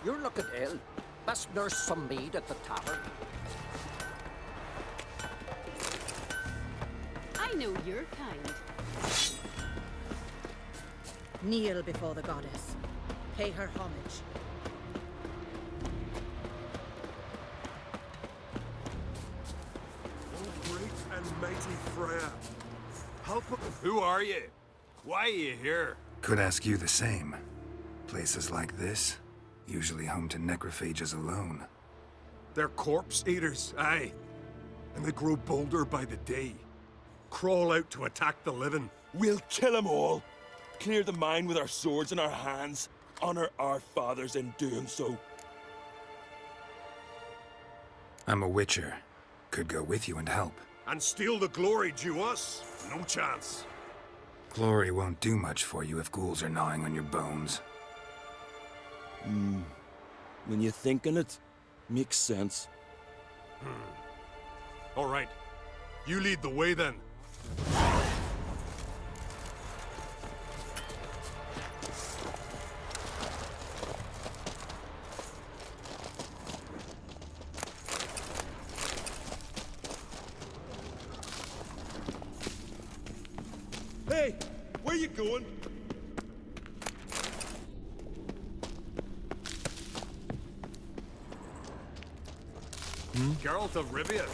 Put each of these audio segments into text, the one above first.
You're looking ill. Best nurse some mead at the tavern. I know your kind. Kneel before the goddess. Pay her homage. Oh, great and mighty Freya. Help us. Who are you? Why are you here? Could ask you the same. Places like this, usually home to necrophages alone. They're corpse eaters, aye. And they grow bolder by the day. Crawl out to attack the living. We'll kill them all. Clear the mine with our swords in our hands. Honor our fathers in doing so. I'm a witcher. Could go with you and help. And steal the glory due us? No chance. Glory won't do much for you if ghouls are gnawing on your bones. When you think on it, makes sense. All right. You lead the way then. Hey, where you going? Geralt of Rivia.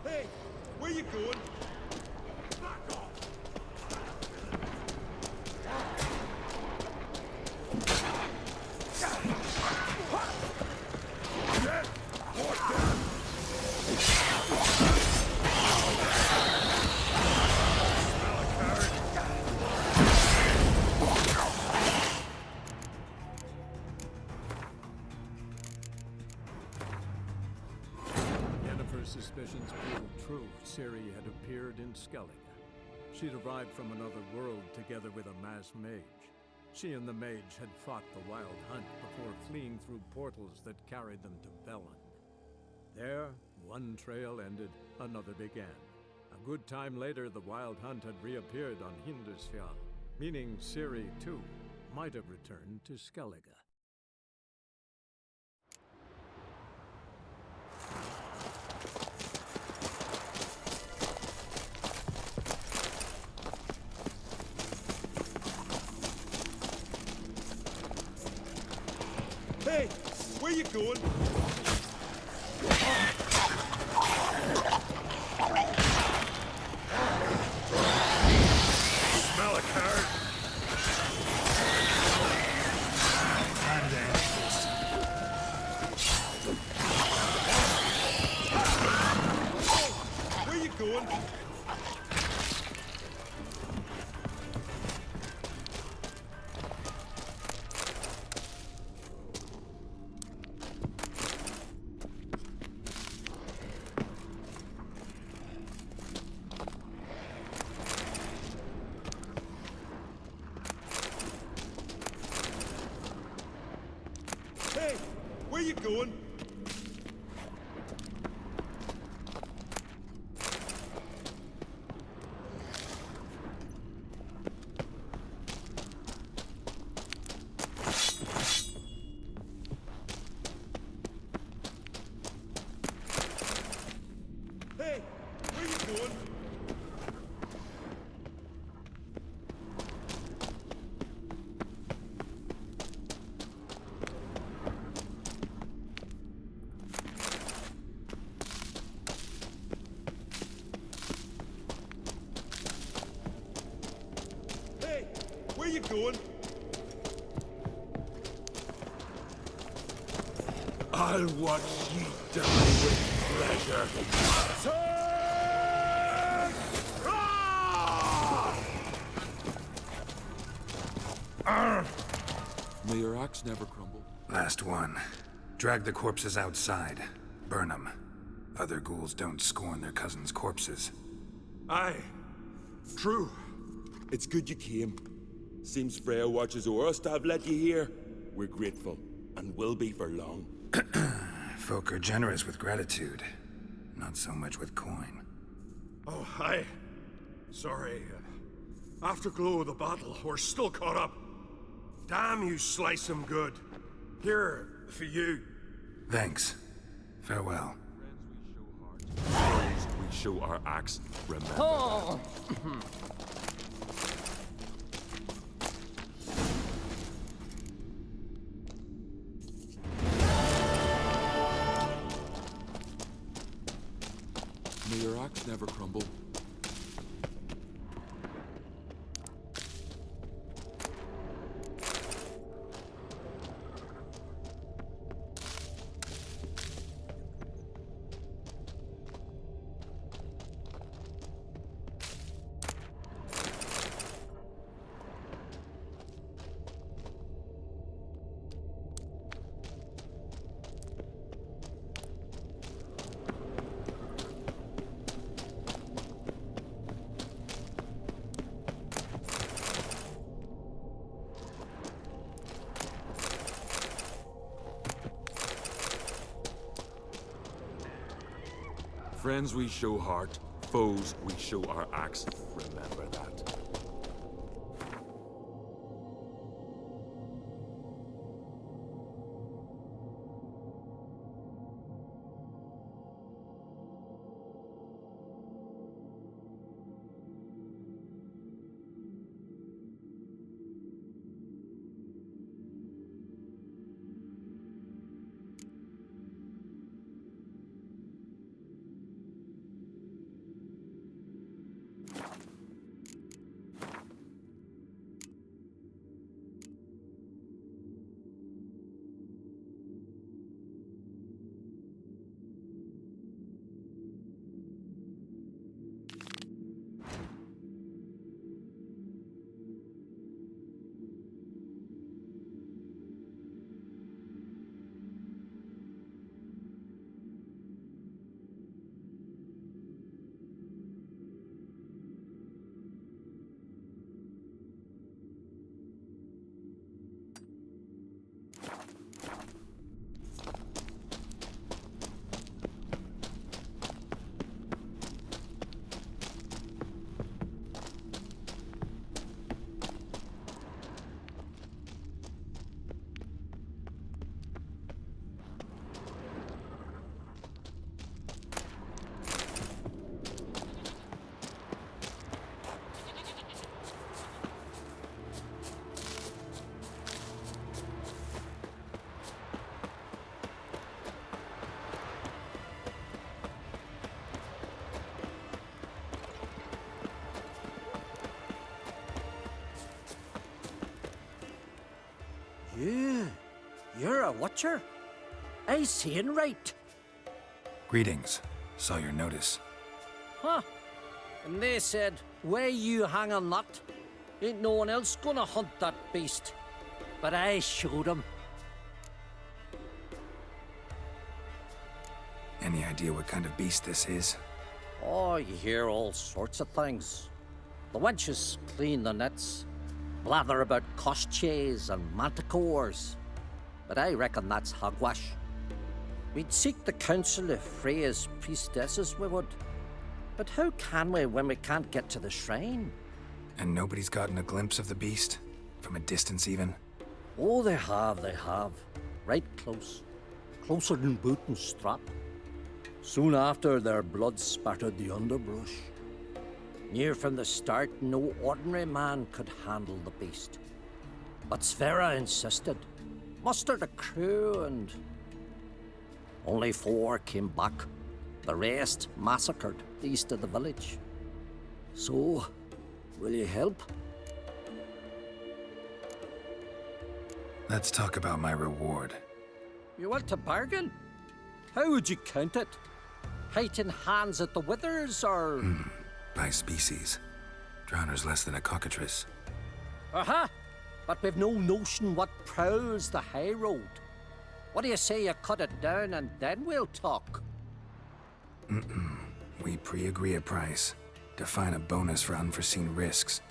Hey, where you going? Back off! Yennefer's suspicions proved true. Ciri had appeared in Skellige. She'd arrived from another world together with a masked mage. She and the mage had fought the Wild Hunt before fleeing through portals that carried them to Velen. There, one trail ended, another began. A good time later, the Wild Hunt had reappeared on Hindarsfjall, meaning Ciri, too, might have returned to Skellige. Hey, where you going? Smell a card. Where you going? Hey, where you going? Hey, where you going? Hey, where you going? I'll watch ye die with pleasure. May your axe never crumble. Last one. Drag the corpses outside. Burn them. Other ghouls don't scorn their cousins' corpses. Aye, true. It's good you came. Seems Freya watches o'er us to have led you here. We're grateful, and will be for long. Folk are generous with gratitude. Not so much with coin. Oh, hi. Sorry. Afterglow of the battle, we're still caught up. Damn, you slice 'em good. Here, for you. Thanks. Farewell. Foes we show our axe, remember Oh! that. May your axe never crumble. Friends we show heart, foes we show our axe, remember that. You're a watcher? I seeing right. Greetings. Saw your notice. Huh? And they said, where you hang on that? Ain't no one else gonna hunt that beast. But I showed 'em. Any idea what kind of beast this is? Oh, you hear all sorts of things. The wenches clean the nets, blather about koshchays and manticores. But I reckon that's hogwash. We'd seek the counsel of Freya's priestesses, we would. But how can we when we can't get to the shrine? And nobody's gotten a glimpse of the beast? From a distance, even? Oh, they have. Right close. Closer than boot and strap. Soon after, their blood spattered the underbrush. Near from the start, no ordinary man could handle the beast. But Sverre insisted. Mustered a crew and... only 4 came back. The rest massacred east of the village. So, will you help? Let's talk about my reward. You want to bargain? How would you count it? Height in hands at the withers, or...? By species. Drowner's less than a cockatrice. Aha! But we've no notion what prowls the high road. What do you say you cut it down and then we'll talk? We pre-agree a price. Define a bonus for unforeseen risks.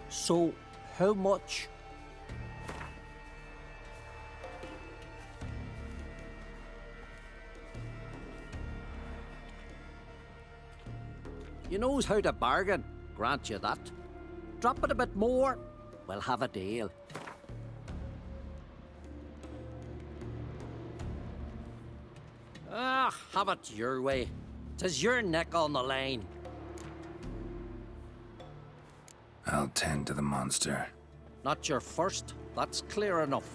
So, how much? He knows how to bargain, grant you that. Drop it a bit more, we'll have a deal. Ah, have it your way. 'Tis your neck on the line. I'll tend to the monster. Not your first, that's clear enough.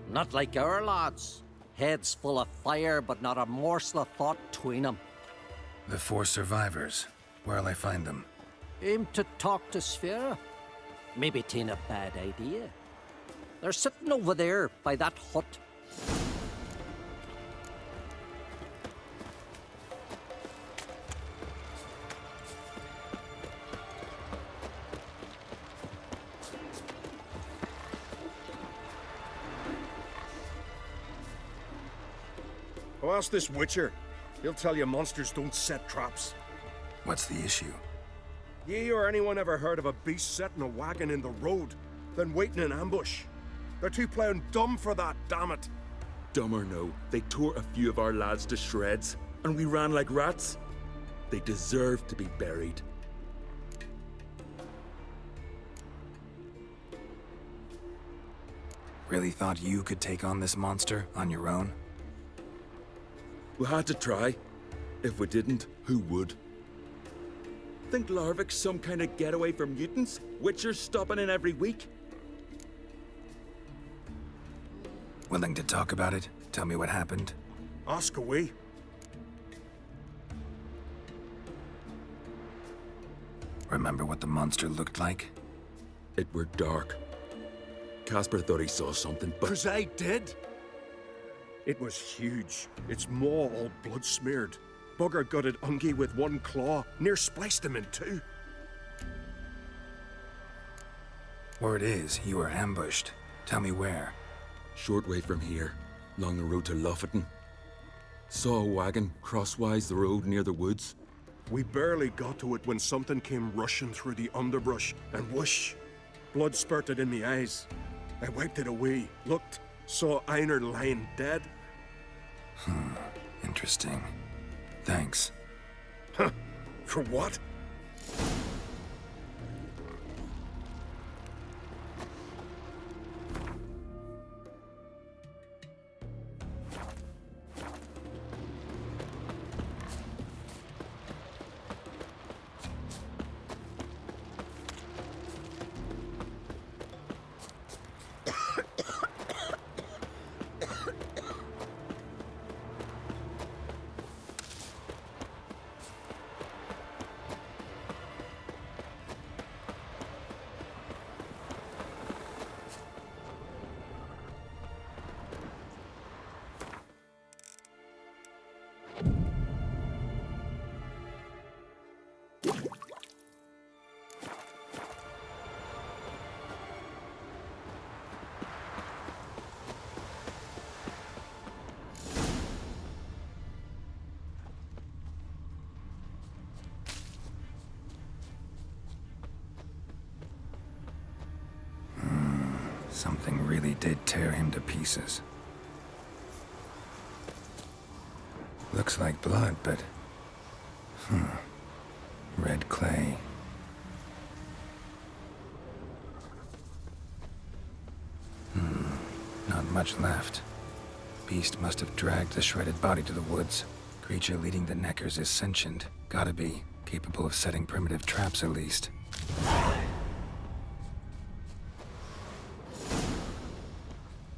Not like our lads. Heads full of fire, but not a morsel of thought between 'em. The 4 survivors. Where'll I find them? Aim to talk to Sphere? Maybe 'tain't a bad idea. They're sitting over there by that hut. Oh, ask this Witcher. He'll tell you monsters don't set traps. What's the issue? Ye or anyone ever heard of a beast setting a wagon in the road, then waiting in ambush? They're too plowing dumb for that, damn it. Dumb or no, they tore a few of our lads to shreds, and we ran like rats. They deserve to be buried. Really thought you could take on this monster on your own? We had to try. If we didn't, who would? Think Larvik's some kind of getaway for mutants? Witchers stopping in every week? Willing to talk about it? Tell me what happened? Ask away. Remember what the monster looked like? It were dark. Casper thought he saw something, but 'Cause I did. It was huge. Its maw all blood smeared. Bugger gutted Ungi with one claw, near spliced him in two. Word is, you were ambushed. Tell me where. short way from here, along the road to Lofferton. Saw a wagon crosswise the road near the woods. We barely got to it when something came rushing through the underbrush, and whoosh! Blood spurted in the eyes. I wiped it away, looked, saw Einar lying dead. Interesting. Thanks. Huh? For what? Something really did tear him to pieces. Looks like blood, but... red clay. Not much left. Beast must have dragged the shredded body to the woods. Creature leading the Neckers is sentient. Gotta be. Capable of setting primitive traps, at least.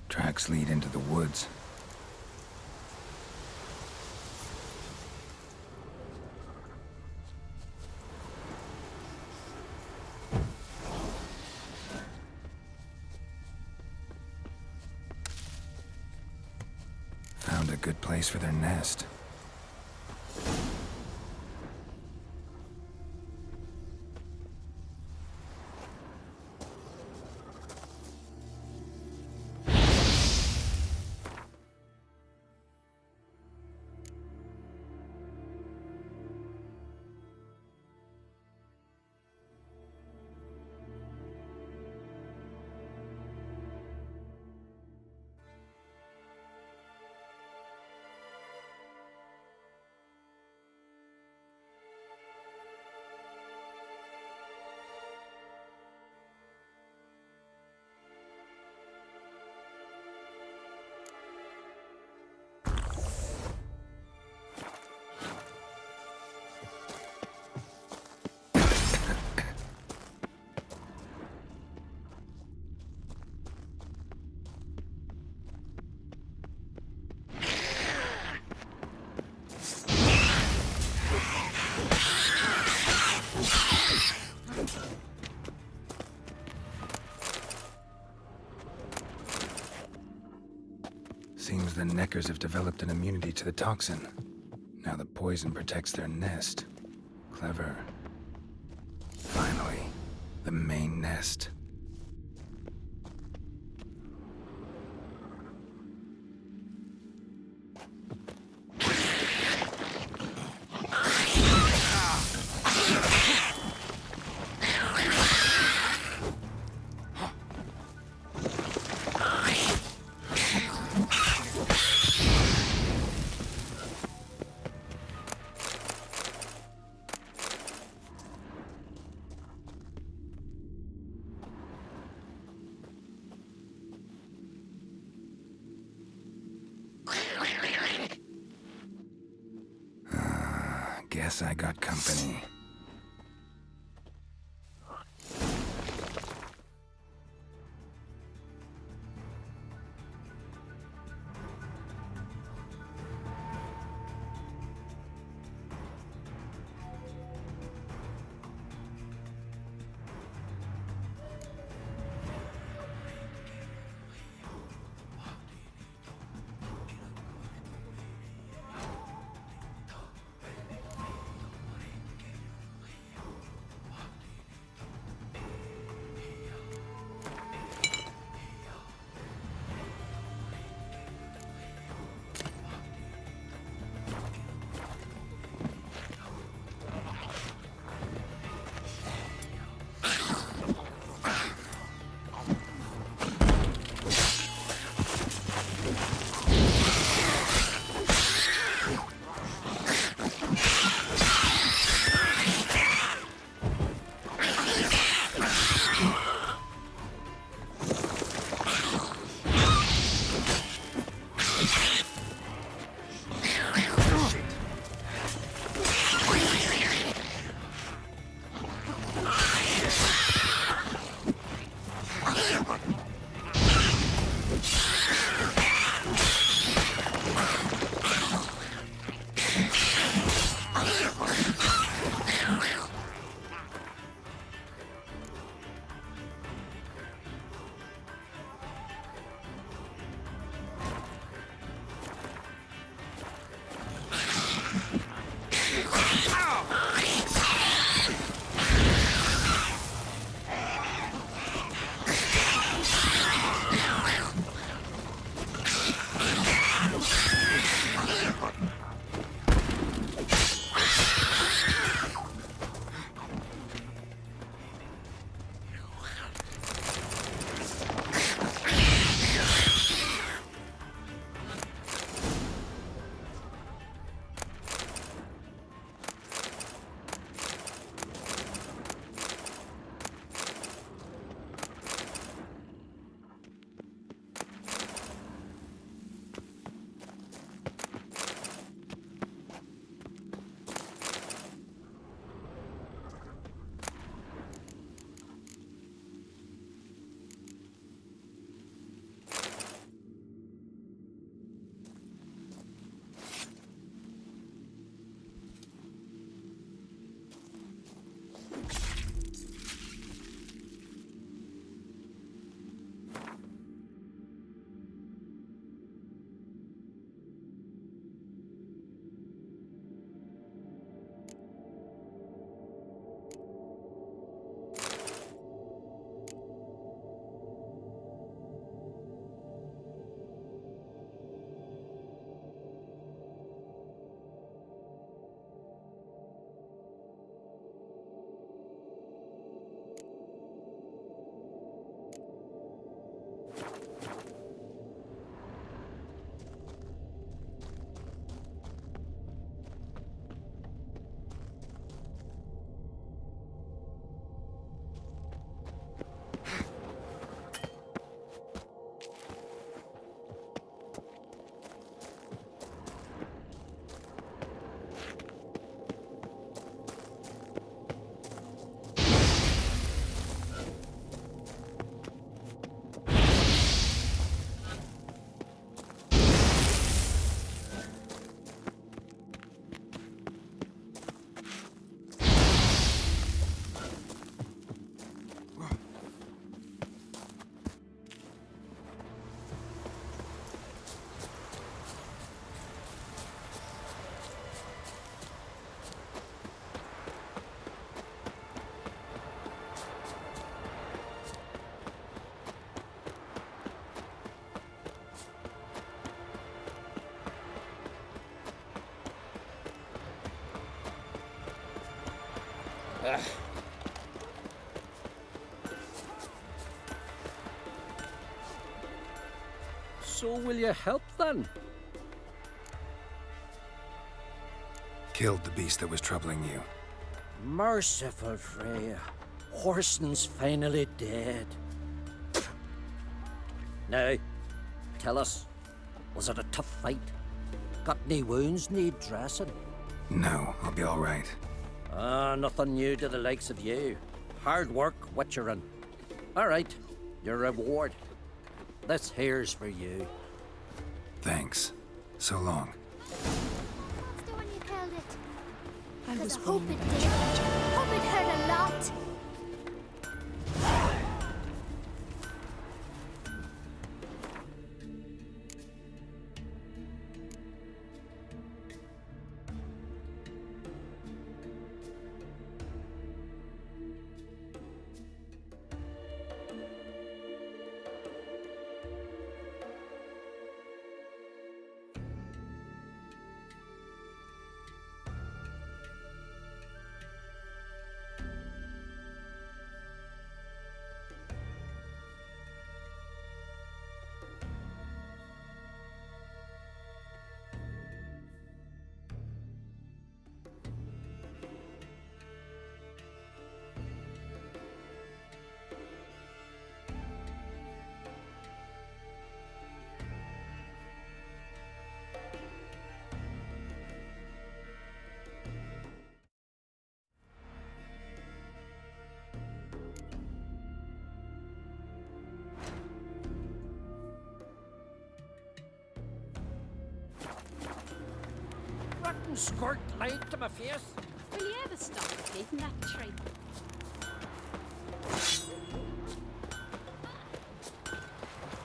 Tracks lead into the woods. Found a good place for their nest. Seems the Neckers have developed an immunity to the toxin. Now the poison protects their nest. Clever. Finally, the main nest. Guess I got company. So will you help then? Killed the beast that was troubling you. Merciful Freya. Horson's finally dead. Now, tell us, was it a tough fight? Got any wounds need dressing? No, I'll be all right. Nothing new to the likes of you. Hard work, witcherin'. All right, your reward. This here's for you. Thanks. So long. After when you killed it. I 'Cause was I hope wrong. it did. Hope it hurt a lot. Rotten skirt lied to my face. Will you ever stop repeating that tree?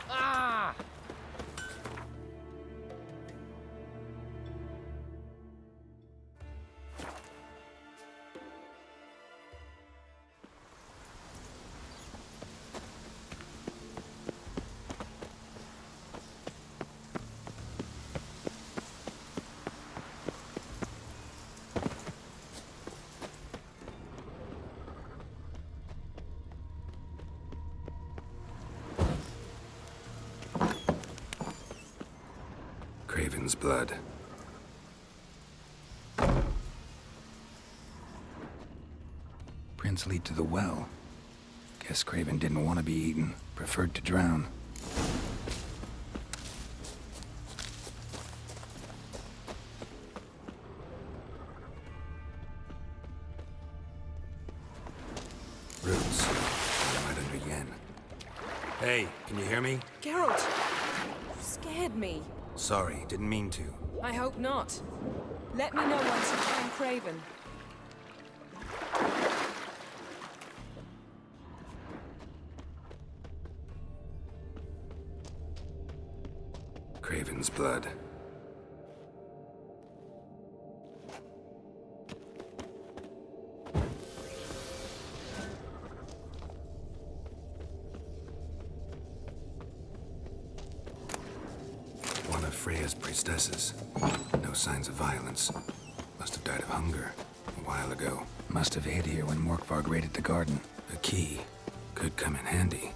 Ah! Craven's blood. Prints lead to the well. Guess Craven didn't want to be eaten, preferred to drown. Roots. Right under Yen. Hey, can you hear me? Geralt! You scared me. Sorry, didn't mean to. I hope not. Let me know once you find Craven. Craven's blood. One of Freya's priestesses. No signs of violence. Must have died of hunger a while ago. Must have hid here when Morkvarg raided the garden. A key could come in handy.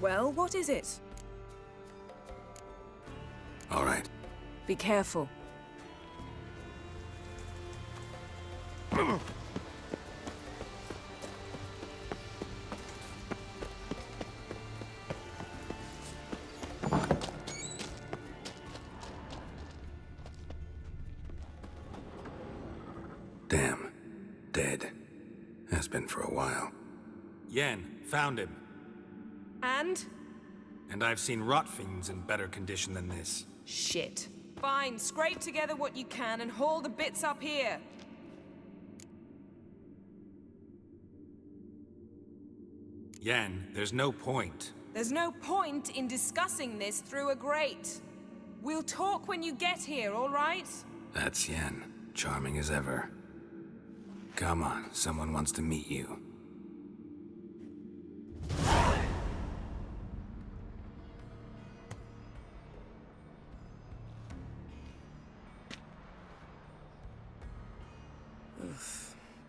Well, what is it? All right. Be careful. Damn. Dead. Has been for a while. Yen, found him. And? And I've seen rot fiends in better condition than this. Shit. Fine, scrape together what you can and haul the bits up here. Yen, there's no point. There's no point in discussing this through a grate. We'll talk when you get here, all right? That's Yen. Charming as ever. Come on, someone wants to meet you.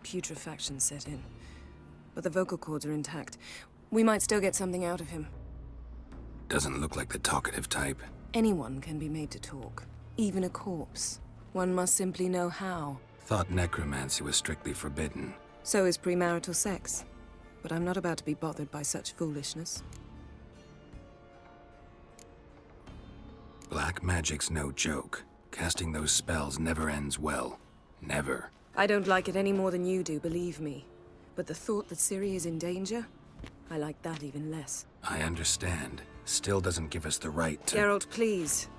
Putrefaction set in. But the vocal cords are intact. We might still get something out of him. Doesn't look like the talkative type. Anyone can be made to talk. Even a corpse. One must simply know how. Thought necromancy was strictly forbidden. So is premarital sex. But I'm not about to be bothered by such foolishness. Black magic's no joke. Casting those spells never ends well. Never. I don't like it any more than you do, believe me. But the thought that Ciri is in danger? I like that even less. I understand. Still doesn't give us the right to— Geralt, please.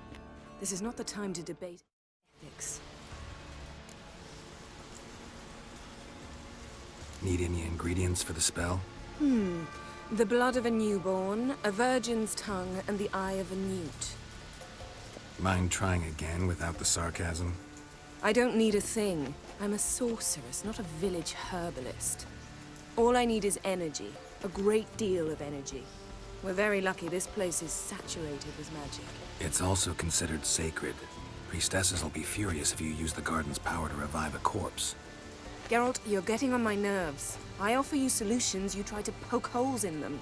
This is not the time to debate ethics. Need any ingredients for the spell? The blood of a newborn, a virgin's tongue, and the eye of a newt. Mind trying again without the sarcasm? I don't need a thing. I'm a sorceress, not a village herbalist. All I need is energy. A great deal of energy. We're very lucky this place is saturated with magic. It's also considered sacred. Priestesses will be furious if you use the garden's power to revive a corpse. Geralt, you're getting on my nerves. I offer you solutions, you try to poke holes in them.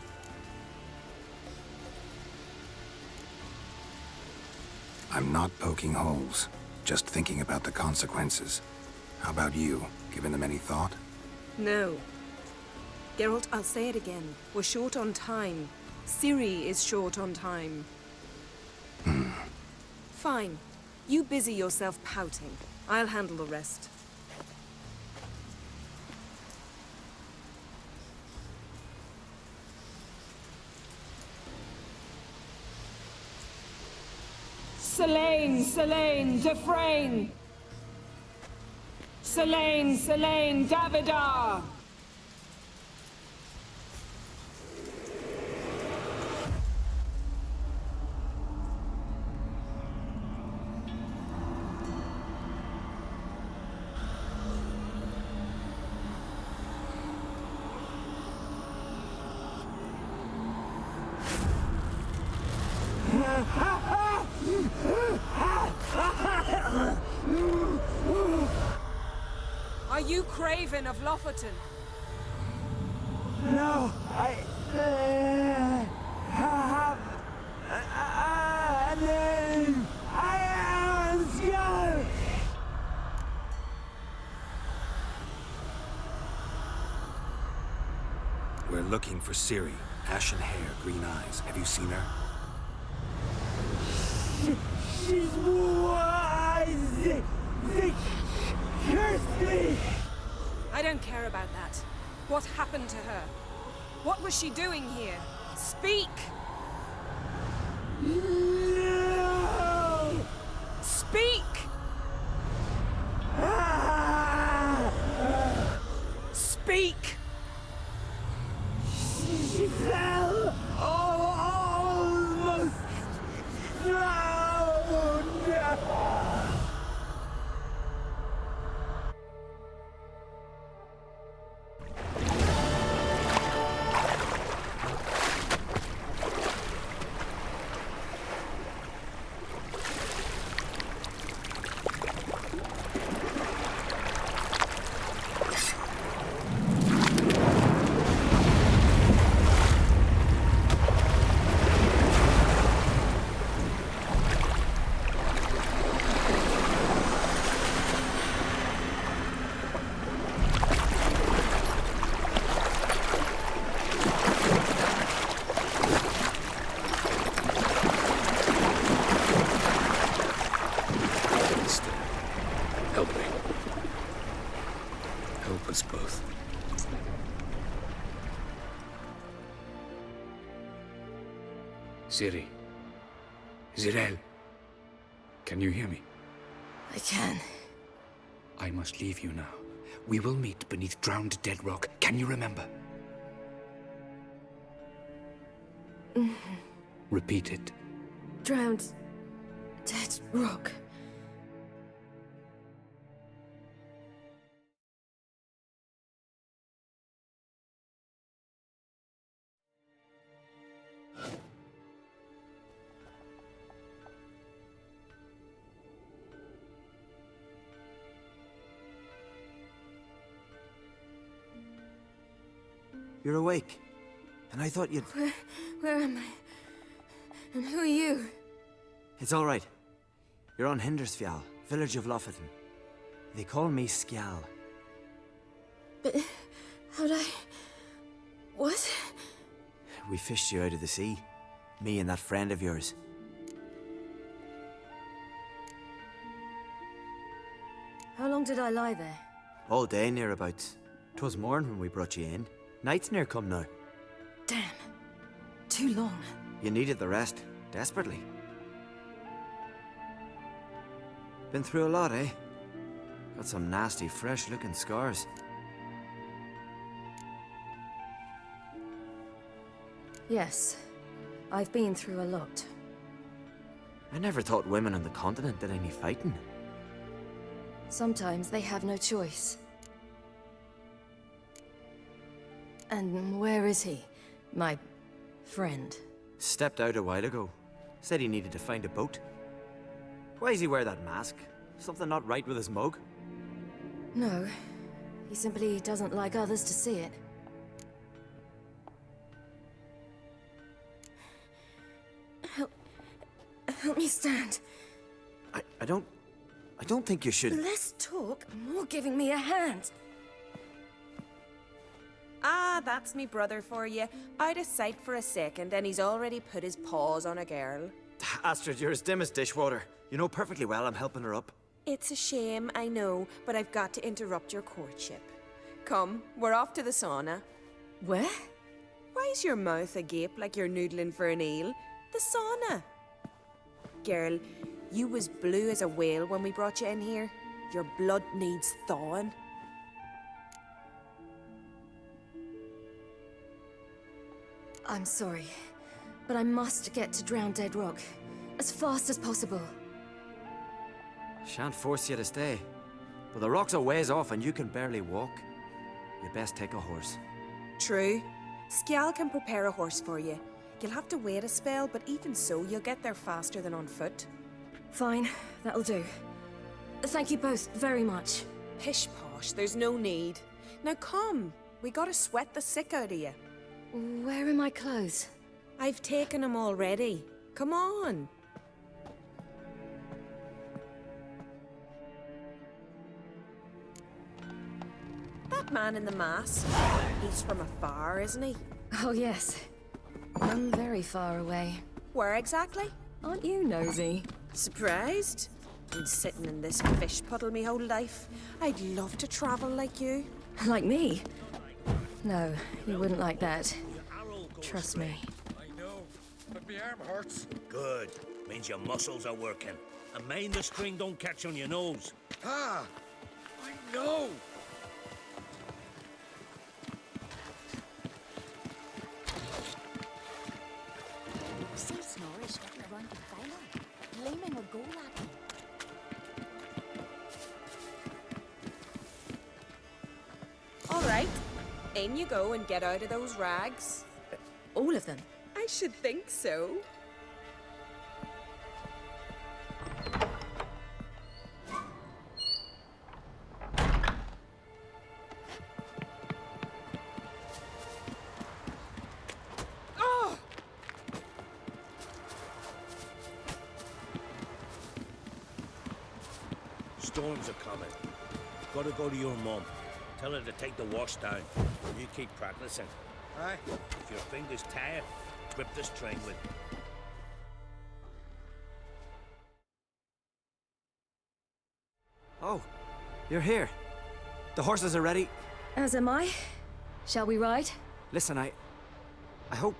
I'm not poking holes. Just thinking about the consequences. How about you? Given them any thought? No. Geralt, I'll say it again. We're short on time. Ciri is short on time. Fine. You busy yourself pouting. I'll handle the rest. Selene, Selene, Defrain! Selene, Selene, Davidar! Are you Craven of Lofoten? No, I have a name. I am Skull. We're looking for Ciri. Ashen hair, green eyes. Have you seen her? She's wise. They cursed me. I don't care about that. What happened to her? What was she doing here? Speak! No. Speak! Speak! She fell. Almost drowned. help us both. Ciri. Zirel. Can you hear me? I can. I must leave you now. We will meet beneath drowned dead rock. Can you remember? Repeat it. Drowned. Dead rock. You're awake. And I thought you'd... Where am I? And who are you? It's all right. You're on Hindersfjall, village of Lofoten. They call me Skjal. But how'd I... What? We fished you out of the sea. Me and that friend of yours. How long did I lie there? All day nearabouts. 'Twas morn when we brought you in. Night's near come now. Damn. Too long. You needed the rest, desperately. Been through a lot, eh? Got some nasty, fresh-looking scars. Yes. I've been through a lot. I never thought women on the continent did any fighting. Sometimes they have no choice. And where is he? My friend. Stepped out a while ago. Said he needed to find a boat. Why does he wear that mask? Something not right with his mug? No. He simply doesn't like others to see it. Help me stand. I don't think you should... Less talk, more giving me a hand. Ah, that's me brother for you. Out of sight for a second, and he's already put his paws on a girl. Astrid, you're as dim as dishwater. You know perfectly well I'm helping her up. It's a shame, I know, but I've got to interrupt your courtship. Come, we're off to the sauna. Where? Why's your mouth agape like you're noodling for an eel? The sauna. Girl, you was blue as a whale when we brought you in here. Your blood needs thawing. I'm sorry, but I must get to Drowned Dead Rock as fast as possible. Shan't force you to stay. But the rock's a ways off and you can barely walk. You best take a horse. True. Skjal can prepare a horse for you. You'll have to wait a spell, but even so, you'll get there faster than on foot. Fine, that'll do. Thank you both very much. Pish posh, there's no need. Now come, we gotta sweat the sick out of you. Where are my clothes? I've taken them already. Come on. That man in the mask, he's from afar, isn't he? Oh yes, from very far away. Where exactly? Aren't you nosy? Surprised? Been sitting in this fish puddle me whole life. I'd love to travel like you. Like me? No, you wouldn't like that. Trust me. I know, but my arm hurts. Good. Means your muscles are working. And mind the string don't catch on your nose. Ah! I know! See Snorri's getting around the final. Blaming a goal at him. All right. In you go and get out of those rags. All of them? I should think so. Storms are coming. Gotta go to your mum. Tell her to take the wash down. You keep practicing. Aye. If your fingers tired, grip the string with. Oh, you're here. The horses are ready. As am I. Shall we ride? Listen, I hope...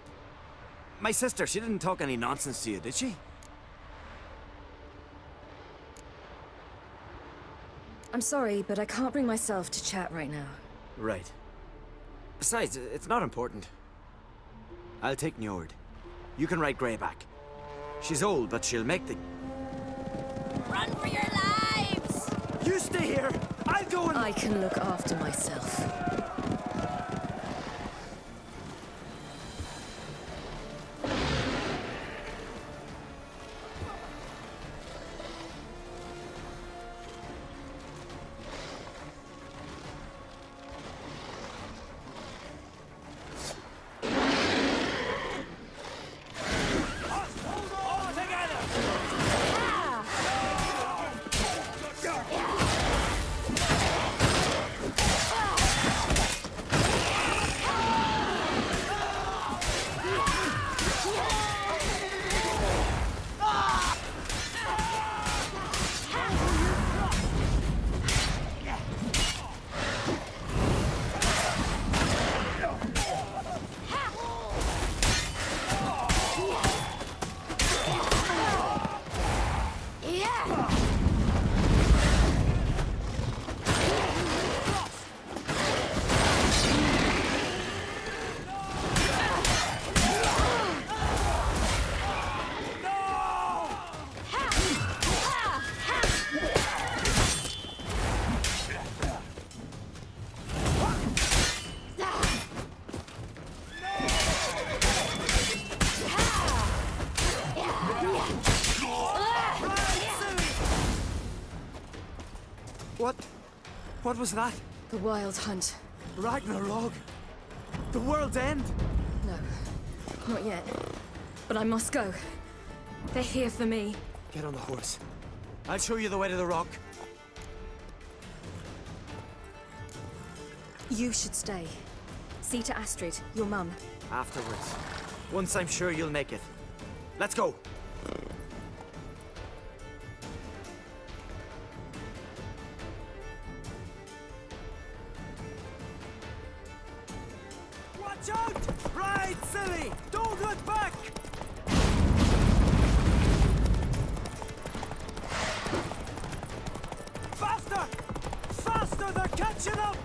My sister, she didn't talk any nonsense to you, did she? I'm sorry, but I can't bring myself to chat right now. Right. Besides, it's not important. I'll take Njord. You can ride Greyback. She's old, but she'll make the... Run for your lives! You stay here! I'll go and... I can look after myself. What was that? The wild hunt. Ragnarok? The world's end? No, not yet. But I must go. They're here for me. Get on the horse. I'll show you the way to the rock. You should stay. See to Astrid, your mum. Afterwards. Once I'm sure you'll make it. Let's go! Watch out! Ride, silly! Don't look back! Faster! Faster! They're catching up!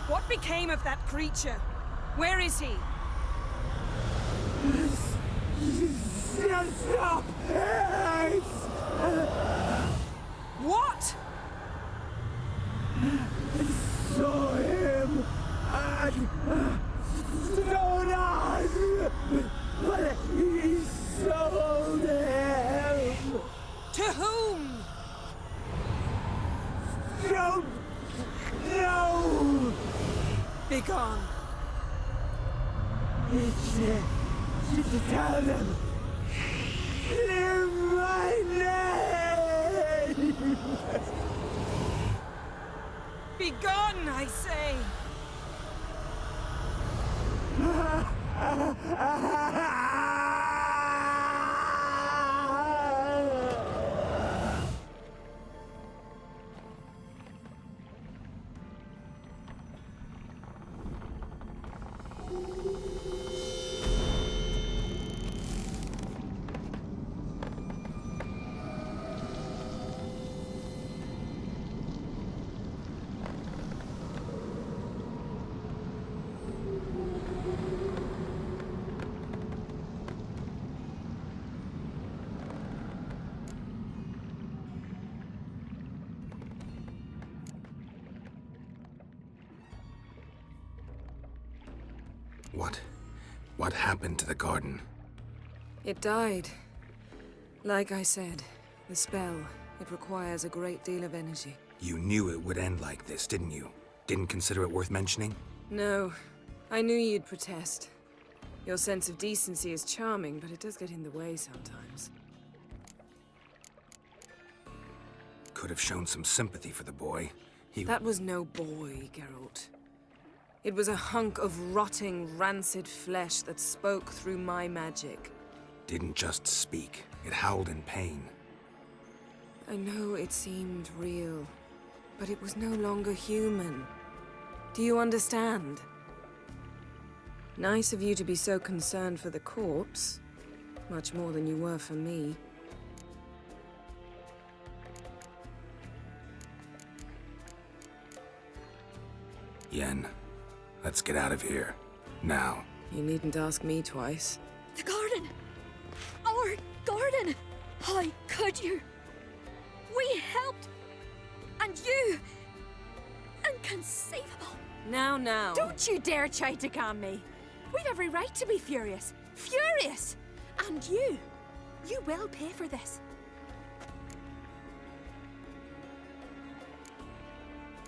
What became of that creature? Where is he? Stop! What? Saw him at Stonehouse, but he sold him. To whom? Don't know. Begone. To tell them. Clear my name. Begone, I say. What happened to the garden? It died. Like I said, the spell, it requires a great deal of energy. You knew it would end like this, didn't you? Didn't consider it worth mentioning? No, I knew you'd protest. Your sense of decency is charming, but it does get in the way sometimes. Could have shown some sympathy for the boy. That was no boy, Geralt. It was a hunk of rotting, rancid flesh that spoke through my magic. Didn't just speak. It howled in pain. I know it seemed real, but it was no longer human. Do you understand? Nice of you to be so concerned for the corpse. Much more than you were for me. Yen, let's get out of here. Now. You needn't ask me twice. The garden! Our garden! How could you? We helped! And you! Inconceivable! Now. Don't you dare try to calm me. We've every right to be furious. Furious! And you will pay for this.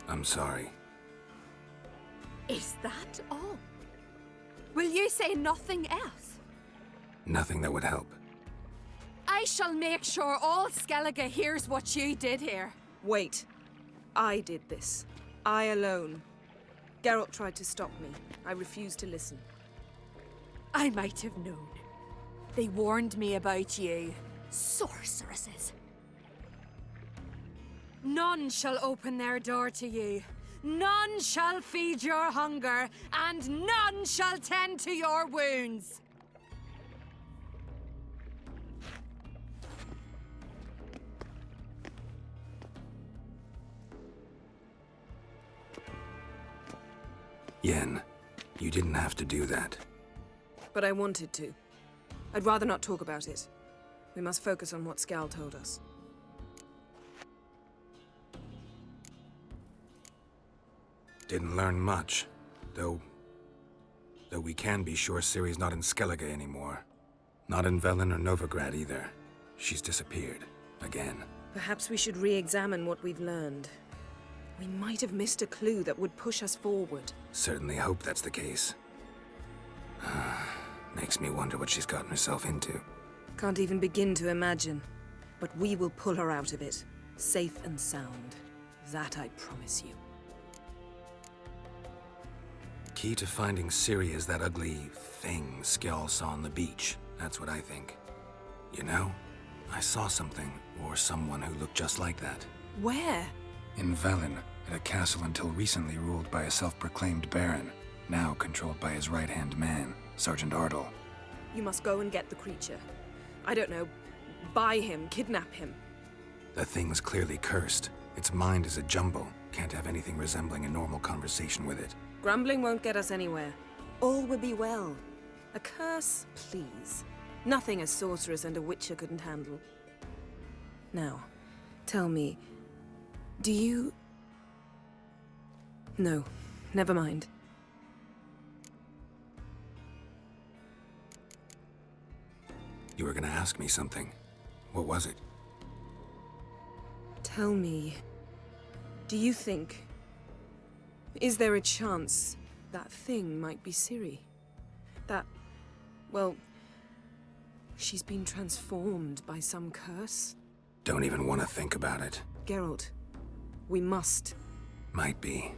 I'm sorry. Is that all? Will you say nothing else? Nothing that would help. I shall make sure all Skellige hears what you did here. Wait. I did this. I alone. Geralt tried to stop me. I refused to listen. I might have known. They warned me about you. Sorceresses. None shall open their door to you. None shall feed your hunger, and none shall tend to your wounds. Yen, you didn't have to do that. But I wanted to. I'd rather not talk about it. We must focus on what Skal told us. Didn't learn much, though we can be sure Ciri's not in Skellige anymore. Not in Velen or Novigrad either. She's disappeared. Again. Perhaps we should re-examine what we've learned. We might have missed a clue that would push us forward. Certainly hope that's the case. Makes me wonder what she's gotten herself into. Can't even begin to imagine. But we will pull her out of it. Safe and sound. That I promise you. Key to finding Ciri is that ugly thing Skjall saw on the beach. That's what I think. You know, I saw something, or someone who looked just like that. Where? In Velen, at a castle until recently ruled by a self-proclaimed baron, now controlled by his right-hand man, Sergeant Ardle. You must go and get the creature. I don't know, buy him, kidnap him. The thing's clearly cursed. Its mind is a jumble. Can't have anything resembling a normal conversation with it. Grumbling won't get us anywhere. All will be well. A curse, please. Nothing a sorceress and a witcher couldn't handle. Now, tell me, do you... No, never mind. You were gonna ask me something. What was it? Tell me, do you think... Is there a chance that thing might be Ciri? That... well... she's been transformed by some curse? Don't even want to think about it. Geralt, we must. Might be.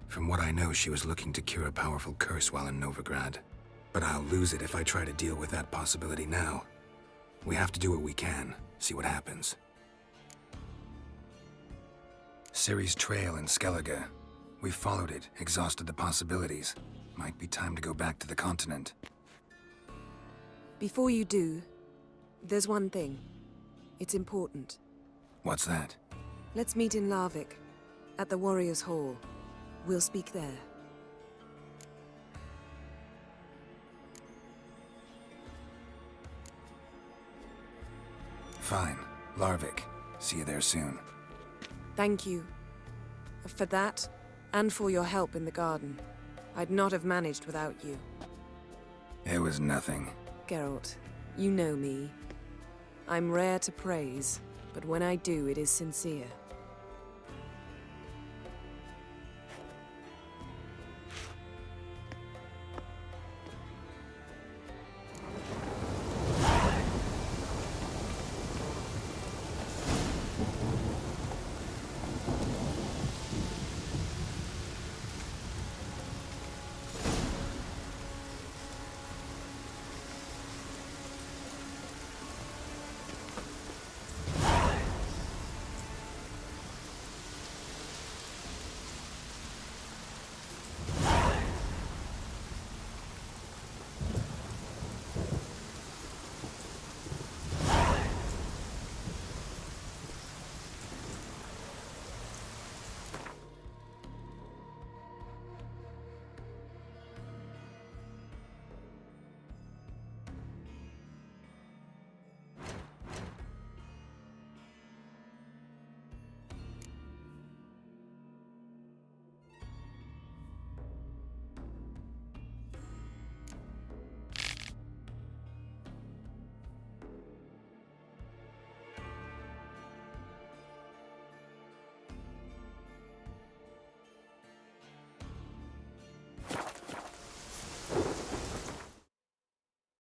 From what I know, she was looking to cure a powerful curse while in Novigrad. But I'll lose it if I try to deal with that possibility now. We have to do what we can, see what happens. Ciri's trail in Skellige. We followed it, exhausted the possibilities. Might be time to go back to the continent. Before you do, there's one thing. It's important. What's that? Let's meet in Larvik, at the Warriors' Hall. We'll speak there. Fine. Larvik. See you there soon. Thank you. For that, and for your help in the garden. I'd not have managed without you. It was nothing. Geralt, you know me. I'm rare to praise, but when I do, it is sincere.